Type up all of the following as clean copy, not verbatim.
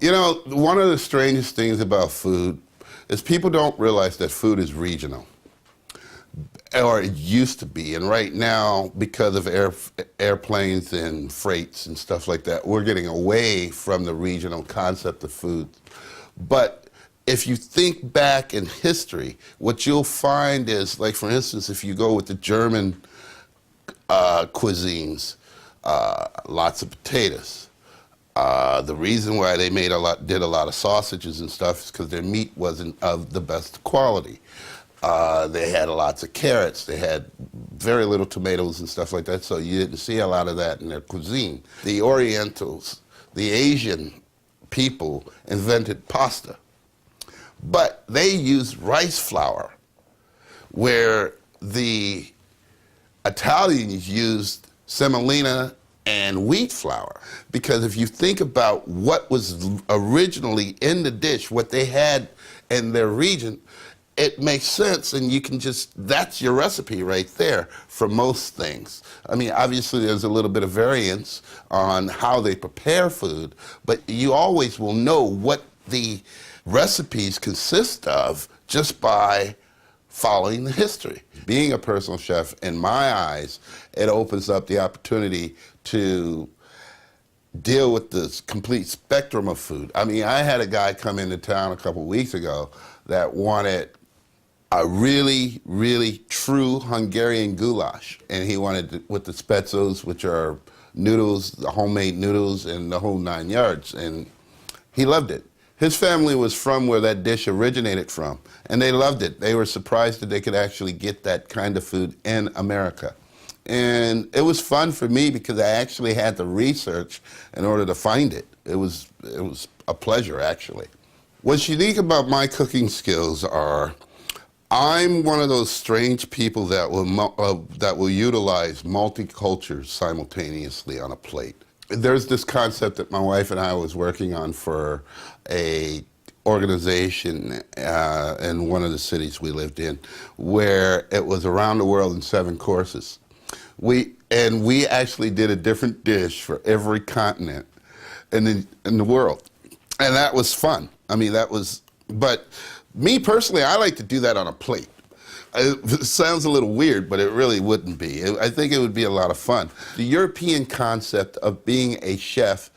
You know, one of the strangest things about food is people don't realize that food is regional, or it used to be. And right now, because of airplanes and freights and stuff like that, we're getting away from the regional concept of food. But if you think back in history, what you'll find is, like for instance, if you go with the German cuisines, lots of potatoes. The reason why they did a lot of sausages and stuff is because their meat wasn't of the best quality. They had lots of carrots. They had very little tomatoes and stuff like that, so you didn't see a lot of that in their cuisine. The Orientals, the Asian people invented pasta, but they used rice flour, where the Italians used semolina and wheat flour. Because if you think about what was originally in the dish, what they had in their region, it makes sense, and you can just, that's your recipe right there for most things. I mean, obviously there's a little bit of variance on how they prepare food, but you always will know what the recipes consist of just by following the history. Being a personal chef, in my eyes, it opens up the opportunity to deal with the complete spectrum of food. I mean, I had a guy come into town a couple weeks ago that wanted a really, really true Hungarian goulash. And he wanted it with the spetzos, which are noodles, the homemade noodles, and the whole 9 yards. And he loved it. His family was from where that dish originated from, and they loved it. They were surprised that they could actually get that kind of food in America. And it was fun for me because I actually had to research in order to find it. It was a pleasure, actually. What's unique about my cooking skills are, I'm one of those strange people that will utilize multi-cultures simultaneously on a plate. There's this concept that my wife and I was working on for a organization in one of the cities we lived in, where it was around the world in 7 courses. We actually did a different dish for every continent in the world, and that was fun. I mean, but me personally, I like to do that on a plate. It sounds a little weird, but it really wouldn't be. I think it would be a lot of fun. The European concept of being a chef,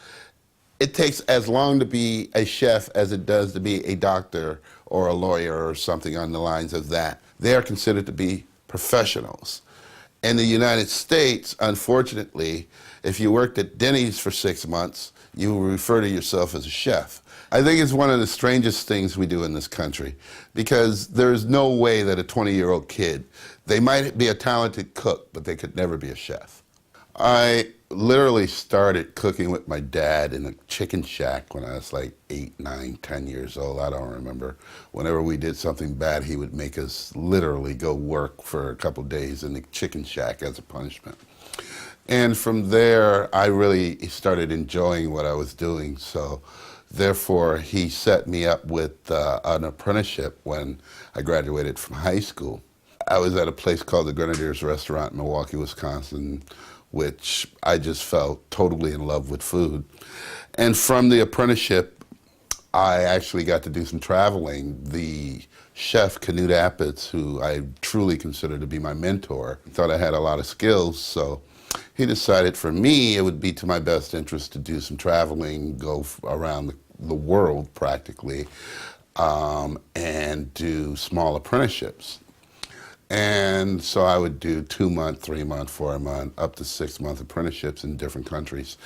it takes as long to be a chef as it does to be a doctor or a lawyer or something on the lines of that. They are considered to be professionals. In the United States, unfortunately, if you worked at Denny's for 6 months, you will refer to yourself as a chef. I think it's one of the strangest things we do in this country, because there's no way that a 20-year-old kid, they might be a talented cook, but they could never be a chef. I literally started cooking with my dad in a chicken shack when I was like 8, 9, 10 years old. I don't remember. Whenever we did something bad, he would make us literally go work for a couple days in the chicken shack as a punishment. And from there, I really started enjoying what I was doing. So therefore, he set me up with an apprenticeship when I graduated from high school. I was at a place called the Grenadiers Restaurant in Milwaukee, Wisconsin, which I just felt totally in love with food. And from the apprenticeship, I actually got to do some traveling. The chef, Canute Appetz, who I truly consider to be my mentor, thought I had a lot of skills, so he decided for me it would be to my best interest to do some traveling, go around the world practically, and do small apprenticeships. And so I would do 2-month, 3-month, 4-month, up to 6-month apprenticeships in different countries.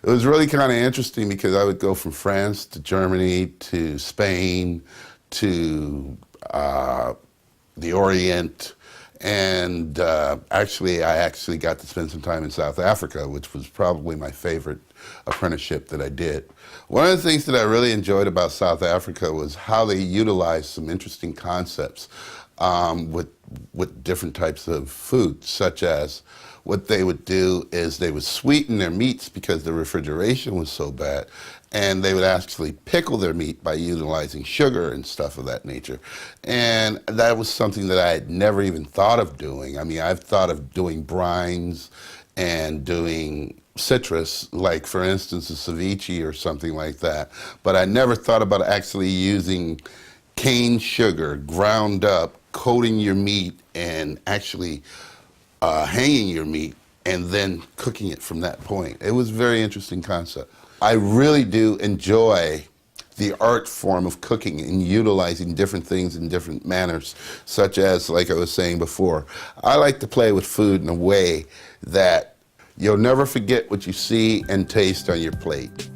It was really kind of interesting because I would go from France to Germany to Spain to the Orient, and I actually got to spend some time in South Africa, which was probably my favorite apprenticeship that I did. One of the things that I really enjoyed about South Africa was how they utilized some interesting concepts with different types of food, such as what they would do is they would sweeten their meats because the refrigeration was so bad, and they would actually pickle their meat by utilizing sugar and stuff of that nature. And that was something that I had never even thought of doing. I mean, I've thought of doing brines and doing citrus, like for instance a ceviche or something like that. But I never thought about actually using cane sugar ground up, coating your meat, and actually hanging your meat, and then cooking it from that point. It was a very interesting concept. I really do enjoy the art form of cooking and utilizing different things in different manners, such as, like I was saying before, I like to play with food in a way that you'll never forget what you see and taste on your plate.